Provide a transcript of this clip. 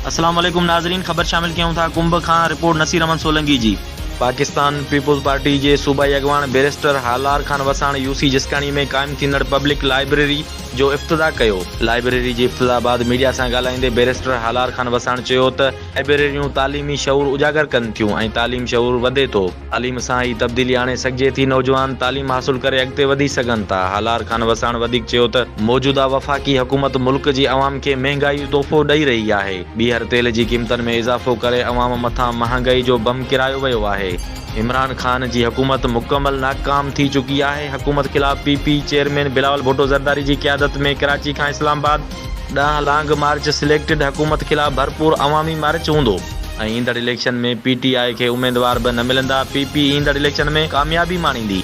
अस्सलाम वालेकुम नाज़रीन, ख़बर शामिल कयूं था कुंभ खां रिपोर्ट नसीर अहमद सोलंकी जी। पाकिस्तान पीपुल्स पार्टी जे सूबाई अॻवान बैरिस्टर हालार खान वसाण यूसी जिस्कानी में क़ाइम थींदड़ पब्लिक लाइब्रेरी जो इफ्तिताह कयो। लाइब्रेरी जे इफ्तिताह बाद मीडिया सां ॻाल्हाईंदे बैरिस्टर हालार खान वसाण चयो त लाइब्रेरियूं तालीमी शऊर उजागर कनि थियूं ऐं तालीम शऊर वधे थो। तालीम सां ई तब्दीली आणे सघिजे थी, नौजवान तालीम हासिल करे अॻिते वधी सघनि था। हालार खान वसाण वधीक चयो त मौजूदा वफ़ाक़ी हुकूमत मुल्क जी अवाम खे महांगाई तोहफ़ो ॾेई रही आहे। ॿीहर तेल जी क़ीमतनि में इज़ाफ़ो करे अवाम मथां महांगाई जो बम किरायो वियो आहे। इमरान खान जी हुकूमत मुकम्मल नाकाम थी चुकी आहे। हुकूमत ख़िलाफ़ पीपी चेयरमैन बिलावल भुट्टो ज़रदारी जी क़यादत में कराची खां इस्लामाबाद ॾांहुं लॉन्ग मार्च सिलेक्टेड हुकूमत ख़िलाफ़ भरपूर अवामी मार्च हूंदो ऐं ईंदड़ इलेक्शन में पीटीआई खे उम्मीदवार बि न मिलंदा। पीपी ईंदड़ इलेक्शन में कामयाबी माणींदी।